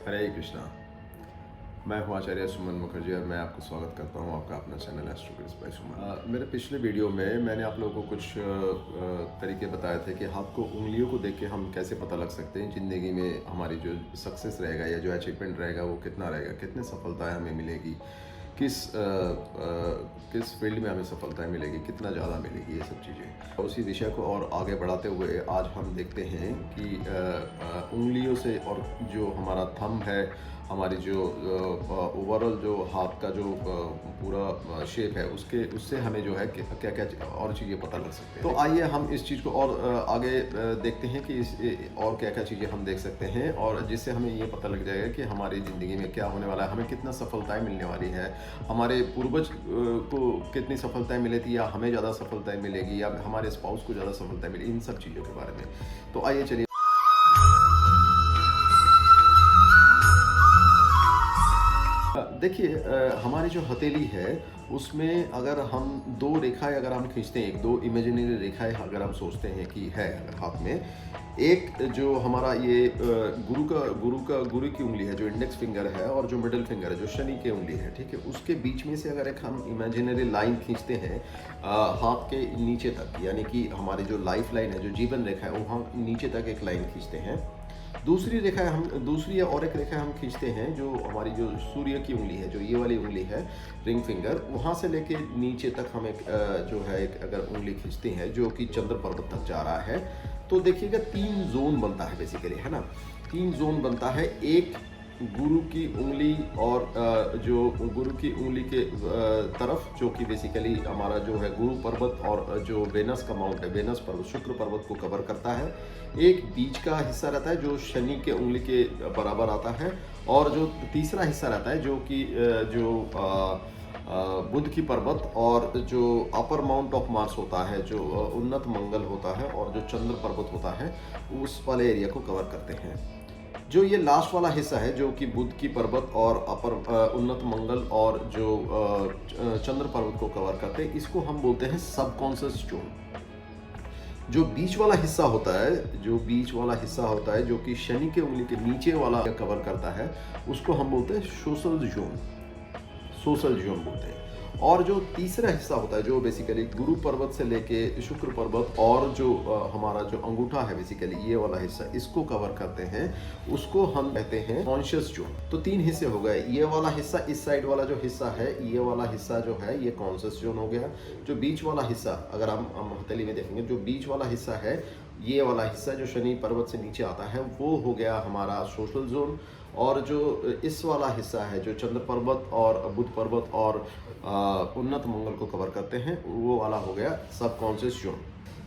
हरे कृष्णा। मैं हूँ आचार्य सुमन मुखर्जी और मैं आपको स्वागत करता हूँ आपका अपना चैनल एस्ट्रोविड्स बाय सुमन। मेरे पिछले वीडियो में मैंने आप लोगों को कुछ तरीके बताए थे कि हाथ को उंगलियों को देख के हम कैसे पता लग सकते हैं ज़िंदगी में हमारी जो सक्सेस रहेगा या जो अचीवमेंट रहेगा वो कितना रहेगा, कितनी सफलताएँ हमें मिलेगी, किस फील्ड में हमें सफलताएं मिलेगी, कितना ज़्यादा मिलेगी, ये सब चीज़ें। उसी विषय को और आगे बढ़ाते हुए आज हम देखते हैं कि उंगलियों से और जो हमारा थंब है, हमारी जो ओवरऑल जो हाथ का जो पूरा शेप है उससे हमें जो है क्या क्या और चीज़ें पता लग सकते हैं। तो आइए हम इस चीज़ को और आगे देखते हैं कि और क्या क्या चीज़ें हम देख सकते हैं और जिससे हमें ये पता लग जाएगा कि हमारी ज़िंदगी में क्या होने वाला है, हमें कितना सफलताएं मिलने वाली है, हमारे पूर्वज को कितनी सफलताएं मिली थी या हमें ज़्यादा सफलताएं मिलेगी या हमारे स्पाउस को ज़्यादा सफलताएं मिली, इन सब चीज़ों के बारे में। तो आइए चलिए देखिए, हमारी जो हथेली है उसमें अगर हम दो रेखाएं अगर हम खींचते हैं, एक दो इमेजिनरी रेखाएं अगर हम सोचते हैं कि है अगर हाथ में, एक जो हमारा ये गुरु की उंगली है जो इंडेक्स फिंगर है और जो मिडिल फिंगर है जो शनि की उंगली है, ठीक है, उसके बीच में से अगर एक हम इमेजिनरी लाइन खींचते हैं हाथ के नीचे तक, यानी कि हमारी जो लाइफ लाइन है, जो जीवन रेखा है, वहाँ नीचे तक एक लाइन खींचते हैं। दूसरी और एक रेखा हम खींचते हैं जो हमारी जो सूर्य की उंगली है, जो ये वाली उंगली है रिंग फिंगर, वहाँ से लेके नीचे तक हम एक जो है एक अगर उंगली खींचते हैं जो कि चंद्र पर्वत तक जा रहा है, तो देखिएगा 3 जोन बनता है बेसिकली, है ना। 3 जोन बनता है, एक गुरु की उंगली और जो गुरु की उंगली के तरफ जो कि बेसिकली हमारा जो है गुरु पर्वत और जो वेनस का माउंट है, वेनस पर्वत शुक्र पर्वत को कवर करता है। एक बीच का हिस्सा रहता है जो शनि के उंगली के बराबर आता है और जो तीसरा हिस्सा रहता है जो कि बुध की पर्वत और जो अपर माउंट ऑफ मार्स होता है, जो उन्नत मंगल होता है और जो चंद्र पर्वत होता है, उस वाले एरिया को कवर करते हैं। जो ये लास्ट वाला हिस्सा है जो कि बुध की पर्वत और अपर उन्नत मंगल और जो चंद्र पर्वत को कवर करते हैं, इसको हम बोलते हैं सबकॉन्शियस जोन। जो बीच वाला हिस्सा होता है जो कि शनि के उंगली के नीचे वाला कवर करता है, उसको हम बोलते हैं सोशल जोन बोलते हैं। और जो तीसरा हिस्सा होता है जो बेसिकली गुरु पर्वत से लेके शुक्र पर्वत और जो हमारा जो अंगूठा है बेसिकली ये वाला हिस्सा, इसको कवर करते हैं, उसको हम कहते हैं कॉन्शियस जोन। तो 3 हिस्से हो गए, ये वाला हिस्सा, इस साइड वाला जो हिस्सा है, ये वाला हिस्सा जो है ये कॉन्शियस जोन हो गया। जो बीच वाला हिस्सा अगर हम हथेली में देखेंगे, जो बीच वाला हिस्सा है, ये वाला हिस्सा जो शनि पर्वत से नीचे आता है, वो हो गया हमारा सोशल जोन। और जो इस वाला हिस्सा है जो चंद्र पर्वत और बुध पर्वत और उन्नत मंगल को कवर करते हैं, वो वाला हो गया सबकॉन्शियस जोन।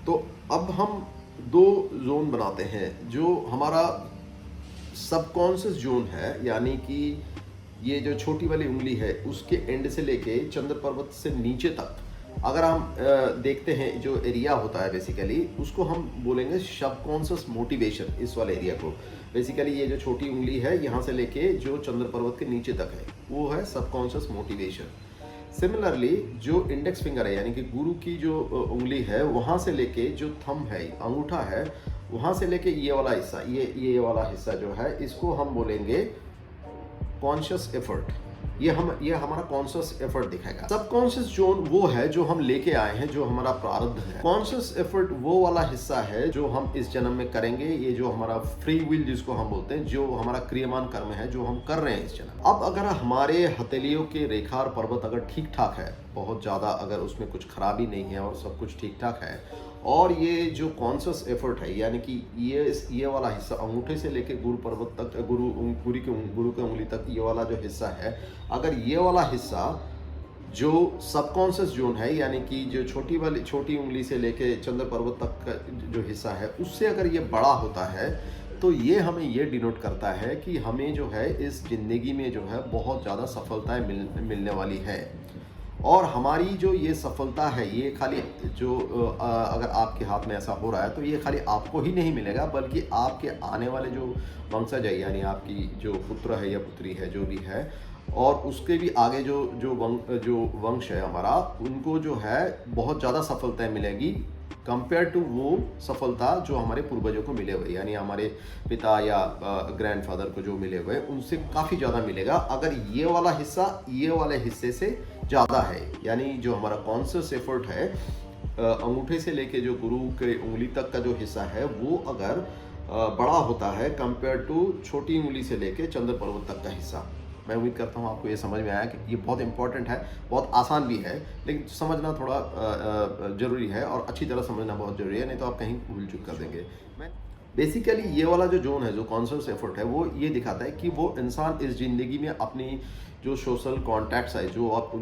तो अब हम 2 जोन बनाते हैं। जो हमारा सबकॉन्शियस जोन है, यानी कि ये जो छोटी वाली उंगली है उसके एंड से लेके चंद्र पर्वत से नीचे तक अगर हम देखते हैं जो एरिया होता है बेसिकली, उसको हम बोलेंगे सबकॉन्शियस मोटिवेशन। इस वाले एरिया को बेसिकली ये जो छोटी उंगली है यहाँ से लेके जो चंद्र पर्वत के नीचे तक है, वो है सबकॉन्शियस मोटिवेशन। सिमिलरली जो इंडेक्स फिंगर है, यानी कि गुरु की जो उंगली है, वहाँ से लेके जो थंब है, अंगूठा है, वहाँ से लेके ये वाला हिस्सा, ये वाला हिस्सा जो है, इसको हम बोलेंगे कॉन्शियस एफर्ट। ये हमारा कॉन्शियस एफर्ट दिखाएगा। सबकॉन्शियस जोन वो है जो हम लेके आए हैं, जो हमारा प्रारब्ध है। कॉन्शियस एफर्ट वो वाला हिस्सा है जो हम इस जन्म में करेंगे, ये जो हमारा फ्री विल जिसको हम बोलते हैं, जो हमारा क्रियमान कर्म है जो हम कर रहे हैं इस जन्म। अब अगर हमारे हथेलियों के रेखा और पर्वत अगर ठीक ठाक है, बहुत ज़्यादा अगर उसमें कुछ खराबी नहीं है और सब कुछ ठीक ठाक है, और ये जो कॉन्शियस एफर्ट है, यानी कि ये वाला हिस्सा अंगूठे से लेके गुरु पर्वत तक, गुरु की उंगली तक ये वाला जो हिस्सा है, अगर ये वाला हिस्सा जो सबकॉन्शियस जोन है, यानी कि जो छोटी उंगली से लेके चंद्र पर्वत तक का जो हिस्सा है, उससे अगर ये बड़ा होता है, तो ये हमें ये डिनोट करता है कि हमें जो है इस जिंदगी में जो है बहुत ज़्यादा सफलताएं मिलने वाली है। और हमारी जो ये सफलता है, ये खाली जो अगर आपके हाथ में ऐसा हो रहा है, तो ये खाली आपको ही नहीं मिलेगा, बल्कि आपके आने वाले जो वंशज है, यानी आपकी जो पुत्र है या पुत्री है, जो भी है, और उसके भी आगे जो वंश है हमारा, उनको जो है बहुत ज़्यादा सफलताएं मिलेगी कंपेयर टू वो सफलता जो हमारे पूर्वजों को मिले हुए, यानी हमारे पिता या ग्रैंडफादर को जो मिले हुए उनसे काफ़ी ज़्यादा मिलेगा अगर ये वाला हिस्सा ये वाले हिस्से से ज़्यादा है। यानी जो हमारा कॉन्शियस एफर्ट है अंगूठे से लेके जो गुरु के उंगली तक का जो हिस्सा है वो अगर बड़ा होता है कंपेयर टू छोटी उंगली से लेके चंद्र पर्वत तक का हिस्सा। मैं उम्मीद करता हूँ आपको ये समझ में आया कि ये बहुत इंपॉर्टेंट है, बहुत आसान भी है, लेकिन समझना थोड़ा ज़रूरी है और अच्छी तरह समझना बहुत ज़रूरी है, नहीं तो आप कहीं भूल चूक कर देंगे। मैं बेसिकली ये वाला जो जोन है, जो कॉन्शियस एफर्ट है, वो ये दिखाता है कि वो इंसान इस ज़िंदगी में अपनी जो सोशल कॉन्टैक्ट्स है, जो आप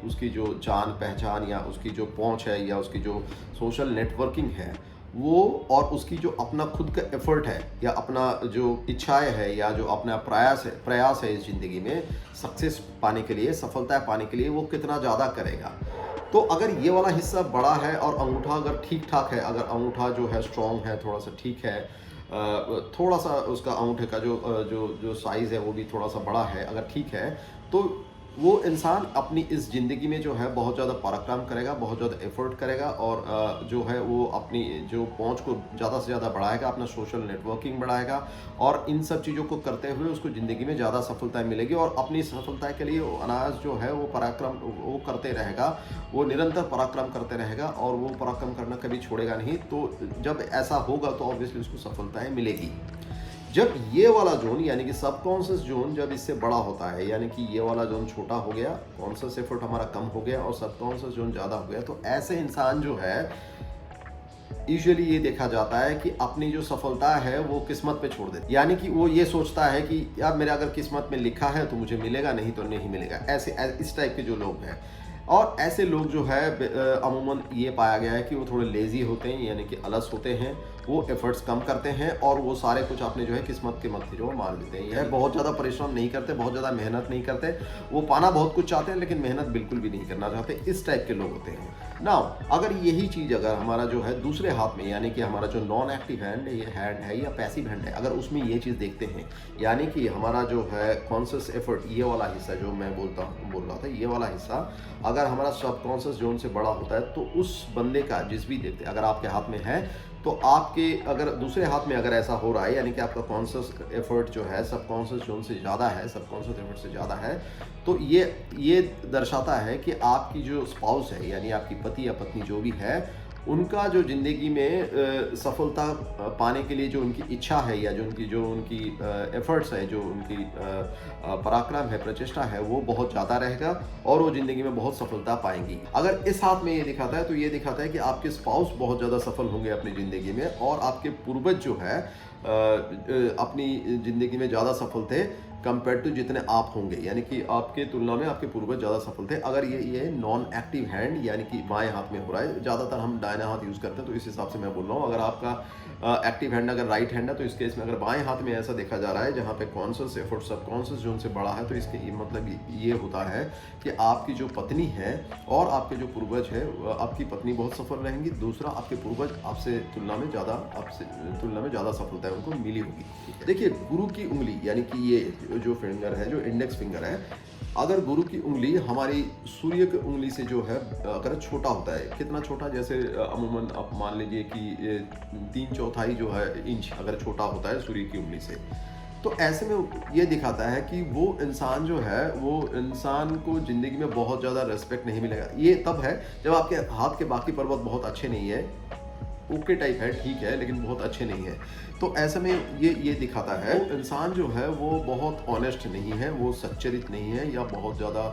उसकी जो जान पहचान या उसकी जो पहुँच है या उसकी जो सोशल नेटवर्किंग है वो, और उसकी जो अपना खुद का एफर्ट है या अपना जो इच्छाएं है या जो अपना प्रयास है इस ज़िंदगी में सक्सेस पाने के लिए, सफलता पाने के लिए, वो कितना ज़्यादा करेगा। तो अगर ये वाला हिस्सा बड़ा है और अंगूठा अगर ठीक ठाक है, अगर अंगूठा जो है स्ट्रॉन्ग है, थोड़ा सा ठीक है, थोड़ा सा उसका अंगूठे का जो साइज़ है वो भी थोड़ा सा बड़ा है, अगर ठीक है, तो वो इंसान अपनी इस ज़िंदगी में जो है बहुत ज़्यादा पराक्रम करेगा, बहुत ज़्यादा एफर्ट करेगा और जो है वो अपनी जो पहुंच को ज़्यादा से ज़्यादा बढ़ाएगा, अपना सोशल नेटवर्किंग बढ़ाएगा और इन सब चीज़ों को करते हुए उसको ज़िंदगी में ज़्यादा सफलताएं मिलेगी और अपनी सफलता के लिए वो अनायास जो है वो पराक्रम वो करते रहेगा, वो निरंतर पराक्रम करते रहेगा और वो पराक्रम करना कभी छोड़ेगा नहीं। तो जब ऐसा होगा तो ऑब्वियसली उसको सफलताएँ मिलेगी। जब ये वाला जोन यानी कि सबकॉन्शियस जोन जब इससे बड़ा होता है, यानी कि ये वाला जोन छोटा हो गया, कॉन्शियस एफर्ट हमारा कम हो गया और सबकॉन्शियस जोन ज़्यादा हो गया, तो ऐसे इंसान जो है यूजुअली ये देखा जाता है कि अपनी जो सफलता है वो किस्मत पे छोड़ देता है। यानी कि वो ये सोचता है कि यार मेरे अगर किस्मत में लिखा है तो मुझे मिलेगा, नहीं तो नहीं मिलेगा। ऐसे इस टाइप के जो लोग हैं, और ऐसे लोग जो है अमूमन ये पाया गया है कि वो थोड़े लेज़ी होते हैं, यानी कि अलस होते हैं, वो एफर्ट्स कम करते हैं और वो सारे कुछ अपने जो है किस्मत के मत्थे जो मान लेते हैं। यह बहुत ज़्यादा परिश्रम नहीं करते, बहुत ज़्यादा मेहनत नहीं करते, वो पाना बहुत कुछ चाहते हैं लेकिन मेहनत बिल्कुल भी नहीं करना चाहते। इस टाइप के लोग होते हैं। नाउ अगर यही चीज़ अगर हमारा जो है दूसरे हाथ में, यानी कि हमारा जो नॉन एक्टिव हैंड ये हैंड है या पैसिव हैंड है, अगर उसमें ये चीज़ देखते हैं, यानी कि हमारा जो है कॉन्शियस एफर्ट ये वाला हिस्सा जो मैं बोल रहा था, ये वाला हिस्सा अगर हमारा सबकॉन्शियस जोन से बड़ा होता है तो उस बंदे का जिस भी देखते अगर आपके हाथ में है तो आपके अगर दूसरे हाथ में अगर ऐसा हो रहा है, यानी कि आपका कॉन्शियस एफर्ट जो है सबकॉन्शियस जोन से ज़्यादा है, सबकॉन्शियस एफर्ट से ज़्यादा है, तो ये दर्शाता है कि आपकी जो स्पाउस है, यानी आपकी पति या पत्नी जो भी है, उनका जो ज़िंदगी में सफलता पाने के लिए जो उनकी इच्छा है या जो उनकी एफर्ट्स है, जो उनकी पराक्रम है, प्रचेष्टा है, वो बहुत ज़्यादा रहेगा और वो ज़िंदगी में बहुत सफलता पाएंगी। अगर इस हाथ में ये दिखाता है तो ये दिखाता है कि आपके स्पाउस बहुत ज़्यादा सफल होंगे अपनी ज़िंदगी में और आपके पूर्वज जो है अपनी ज़िंदगी में ज़्यादा सफल थे कंपेयर टू जितने आप होंगे, यानी कि आपके तुलना में आपके पूर्वज ज़्यादा सफल थे। अगर ये नॉन एक्टिव हैंड यानी कि बाएं हाथ में हो रहा है, ज़्यादातर हम दाहिना हाथ यूज़ करते हैं तो इस हिसाब से मैं बोल रहा हूँ। अगर आपका एक्टिव हैंड अगर राइट हैंड है तो इस केस में अगर बाएं हाथ में ऐसा देखा जा रहा है जहाँ पे कॉन्शियस एफर्ट सबकॉन्शियस जोन से बड़ा है, तो इसके मतलब ये होता है कि आपकी जो पत्नी है और आपके जो पूर्वज है, आपकी पत्नी बहुत सफल रहेंगी, दूसरा आपके पूर्वज आपसे तुलना में ज़्यादा सफलता है उनको मिली होगी। देखिए गुरु की उंगली यानी कि ये जो फिंगर है, जो इंडेक्स फिंगर है, अगर गुरु की उंगली हमारी सूर्य की उंगली से जो है अगर छोटा होता है, कितना छोटा, जैसे अमूमन आप मान लीजिए कि 3/4 जो है इंच अगर छोटा होता है सूर्य की उंगली से, तो ऐसे में ये दिखाता है कि वो इंसान जो है वो इंसान को ज़िंदगी में बहुत ज़्यादा रेस्पेक्ट नहीं मिलेगा। ये तब है जब आपके हाथ के बाकी पर्वत बहुत अच्छे नहीं है, ओके टाइप है, ठीक है, लेकिन बहुत अच्छे नहीं है, तो ऐसे में ये दिखाता है इंसान जो है वो बहुत ऑनेस्ट नहीं है, वो सच्चरित नहीं है या बहुत ज़्यादा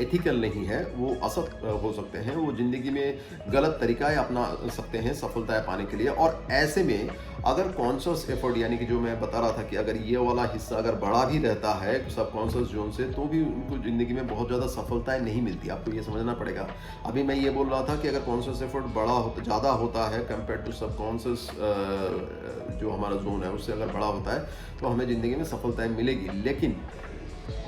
एथिकल नहीं है, वो असत हो सकते हैं, वो ज़िंदगी में गलत तरीक़ा अपना सकते हैं सफलताएं पाने के लिए। और ऐसे में अगर कॉन्शियस एफर्ट यानी कि जो मैं बता रहा था कि अगर ये वाला हिस्सा अगर बड़ा भी रहता है सबकॉन्शियस जोन से, तो भी उनको ज़िंदगी में बहुत ज़्यादा सफलताएं नहीं मिलती। आपको ये समझना पड़ेगा। अभी मैं ये बोल रहा था कि अगर कॉन्शियस एफर्ट ज़्यादा होता है कंपेयर टू सबकॉन्शियस जो हमारा जोन है उससे अगर बड़ा होता है तो हमें ज़िंदगी में सफलताएं मिलेगी, लेकिन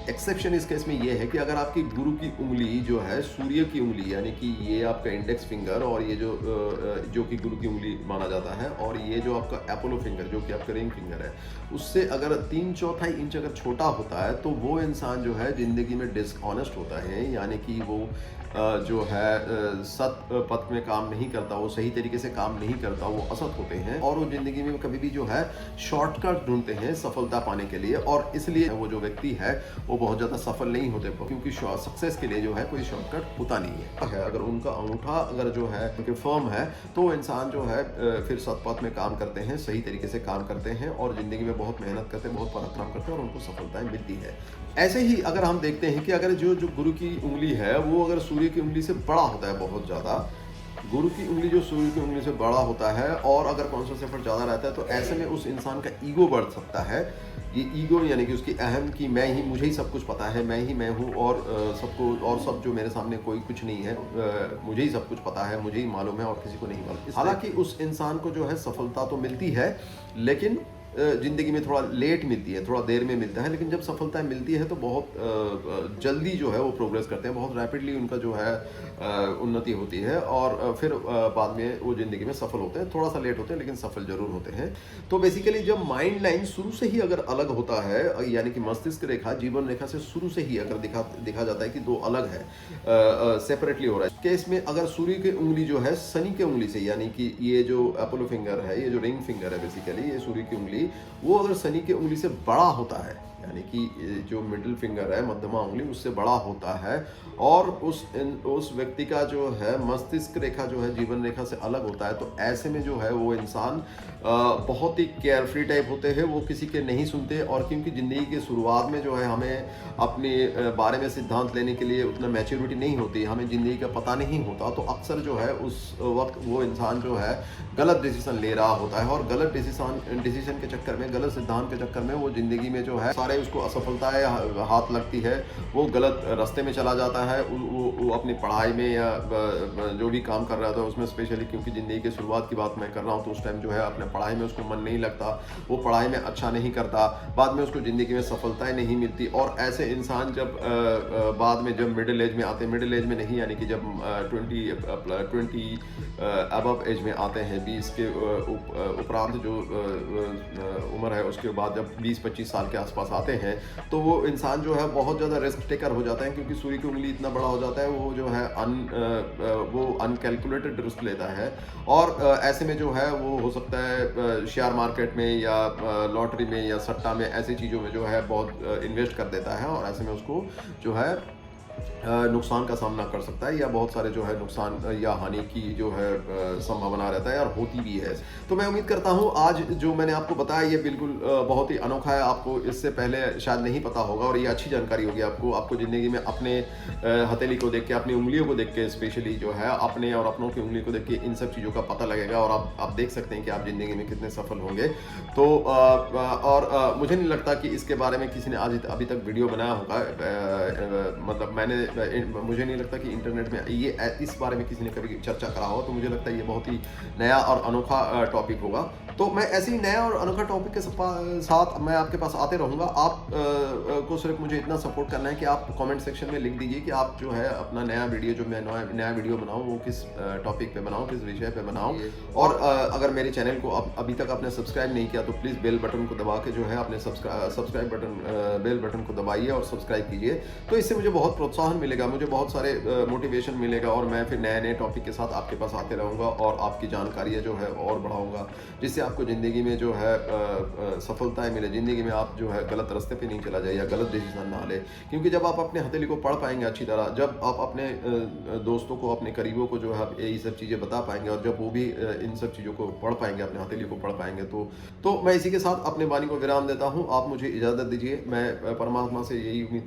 एक्सेप्शन इस केस में ये है कि अगर आपकी गुरु की उंगली जो है सूर्य की उंगली, यानी कि ये आपका इंडेक्स फिंगर और ये जो कि गुरु की उंगली माना जाता है, और ये जो आपका अपोलो फिंगर जो कि आपका रिंग फिंगर है, उससे अगर 3/4 इंच अगर छोटा होता है तो वो इंसान जो है ज़िंदगी में डिसऑनेस्ट होता है, यानी कि वो जो है सत पथ में काम नहीं करता, वो सही तरीके से काम नहीं करता, वो असत होते हैं और वो ज़िंदगी में कभी भी जो है शॉर्टकट ढूंढते हैं सफलता पाने के लिए, और इसलिए वो जो व्यक्ति है वो बहुत ज़्यादा सफल नहीं होते, क्योंकि सक्सेस के लिए जो है कोई शॉर्टकट होता नहीं है। अगर उनका अंगूठा अगर जो है उनके फर्म है तो वो इंसान जो है फिर सतपथ में काम करते हैं, सही तरीके से काम करते हैं और ज़िंदगी में बहुत मेहनत करते हैं, बहुत परिश्रम करते हैं और उनको सफलताएं मिलती है। ऐसे ही अगर हम देखते हैं कि अगर जो गुरु की उंगली है वो अगर सूर्य की उंगली से बड़ा होता है, बहुत ज़्यादा गुरु की उंगली जो सूर्य की उंगली से बड़ा होता है और अगर कॉन्शियस एफर्ट ज़्यादा रहता है तो ऐसे में उस इंसान का ईगो बढ़ सकता है। ये ईगो यानी कि उसकी अहम कि मैं ही, मुझे ही सब कुछ पता है, मैं ही मैं हूँ और सबको और सब जो मेरे सामने कोई कुछ नहीं है, मुझे ही सब कुछ पता है, मुझे ही मालूम है और किसी को नहीं मालूम। हालांकि उस इंसान को जो है सफलता तो मिलती है, लेकिन ज़िंदगी में थोड़ा लेट मिलती है, थोड़ा देर में मिलता है, लेकिन जब सफलता मिलती है तो बहुत जल्दी जो है वो प्रोग्रेस करते हैं, बहुत रैपिडली उनका जो है उन्नति होती है और फिर बाद में वो ज़िंदगी में सफल होते हैं। थोड़ा सा लेट होते हैं लेकिन सफल जरूर होते हैं। तो बेसिकली जब माइंड लाइन शुरू से ही अगर अलग होता है, यानी कि मस्तिष्क रेखा जीवन रेखा से शुरू से ही अगर दिखा जाता है कि दो अलग है, सेपरेटली हो रहा है, केस में अगर सूर्य की उंगली जो है शनि की उंगली से, यानी कि ये जो अपोलो फिंगर है, ये जो रिंग फिंगर है बेसिकली, ये सूर्य की उंगली, वो अगर शनि की उंगली से बड़ा होता है, यानी कि जो मिडिल फिंगर है, मध्यमा उंगली, उससे बड़ा होता है और उस व्यक्ति का जो है मस्तिष्क रेखा जो है जीवन रेखा से अलग होता है, तो ऐसे में जो है वो इंसान बहुत ही केयरफ्री टाइप होते हैं, वो किसी के नहीं सुनते। और क्योंकि ज़िंदगी की शुरुआत में जो है हमें अपने बारे में सिद्धांत लेने के लिए उतना मैच्योरिटी नहीं होती, हमें ज़िंदगी का पता नहीं होता, तो अक्सर जो है उस वक्त वो इंसान जो है गलत डिसीजन ले रहा होता है और गलत डिसीजन के चक्कर में, गलत सिद्धांत के चक्कर में वो ज़िंदगी में जो है सारे उसको असफलताएं हाथ लगती है, वो गलत रास्ते में चला जाता है, वो अपनी पढ़ाई में या जो भी काम कर रहा था उसमें, स्पेशली क्योंकि ज़िंदगी की शुरुआत की बात मैं कर रहा हूँ, तो उस टाइम जो है अपने पढ़ाई में उसको मन नहीं लगता, वो पढ़ाई में अच्छा नहीं करता, बाद में उसको ज़िंदगी में सफलताएं नहीं मिलती। और ऐसे इंसान जब बाद में जब मिडिल एज में आते हैं, मिडिल एज में नहीं यानी कि जब 20 अबव एज में आते हैं, 20 के उपरांत जो उम्र है, उसके बाद जब 20-25 साल के आसपास आते हैं, तो वो इंसान जो है बहुत ज़्यादा रिस्क टेकर हो जाता है, क्योंकि सूर्य की उंगली इतना बड़ा हो जाता है, वो जो है वो अनकैलकुलेटेड रिस्क लेता है और ऐसे में जो है वो हो सकता है शेयर मार्केट में या लॉटरी में या सट्टा में, ऐसी चीज़ों में जो है बहुत इन्वेस्ट कर देता है और ऐसे में उसको जो है नुकसान का सामना कर सकता है या बहुत सारे जो है नुकसान या हानि की जो है संभावना रहता है और होती भी है। तो मैं उम्मीद करता हूँ आज जो मैंने आपको बताया ये बिल्कुल बहुत ही अनोखा है, आपको इससे पहले शायद नहीं पता होगा और ये अच्छी जानकारी होगी आपको ज़िंदगी में अपने हथेली को देख के, अपनी उंगलियों को देख के, स्पेशली जो है अपने और अपनों की उंगली को देख के इन सब चीज़ों का पता लगेगा और आप देख सकते हैं कि आप ज़िंदगी में कितने सफल होंगे। तो और मुझे नहीं लगता कि इसके बारे में किसी ने आज अभी तक वीडियो बनाया होगा, मतलब मुझे नहीं लगता कि इंटरनेट में ये इस बारे में किसी ने कभी चर्चा करा हो, तो मुझे लगता है ये बहुत ही नया और अनोखा टॉपिक होगा। तो मैं ऐसे ही नया और अनोखा टॉपिक के साथ मैं आपके पास आते रहूँगा। आप को सिर्फ मुझे इतना सपोर्ट करना है कि आप कमेंट सेक्शन में लिख दीजिए कि आप जो है अपना नया वीडियो, जो मैं नया वीडियो बनाऊँ वो किस टॉपिक पे बनाऊँ, किस विषय पे बनाऊँ। और अगर मेरे चैनल को अभी तक आपने सब्सक्राइब नहीं किया तो प्लीज़ बेल बटन को दबा के जो है अपने सब्सक्राइब बटन, बेल बटन को दबाइए और सब्सक्राइब कीजिए। तो इससे मुझे बहुत प्रोत्साहन मिलेगा, मुझे बहुत सारे मोटिवेशन मिलेगा और मैं फिर नए नए टॉपिक के साथ आपके पास आते रहूँगा और आपकी जानकारियाँ जो है और बढ़ाऊँगा, जिससे आपको ज़िंदगी में जो है सफलताएं मिले, ज़िंदगी में आप जो है गलत रास्ते पे नहीं चला जाए या गलत डिसीजन ना ले। क्योंकि जब आप अपने हथेली को पढ़ पाएंगे अच्छी तरह, जब आप अपने दोस्तों को, अपने करीबों को जो है यही सब चीज़ें बता पाएंगे और जब वो भी इन सब चीज़ों को पढ़ पाएंगे, अपने हथेली को पढ़ पाएंगे, तो मैं इसी के साथ अपने वाणी को विराम देता हूँ। आप मुझे इजाज़त दीजिए। मैं परमात्मा से यही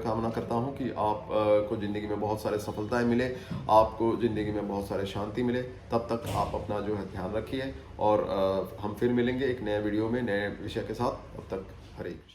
कामना करता हूँ कि आप को ज़िंदगी में बहुत सारे सफलताएं मिले, आपको ज़िंदगी में बहुत सारे शांति मिले। तब तक आप अपना जो है ध्यान रखिए और हम फिर मिलेंगे एक नए वीडियो में नए विषय के साथ। तब तक हरे कृष्ण।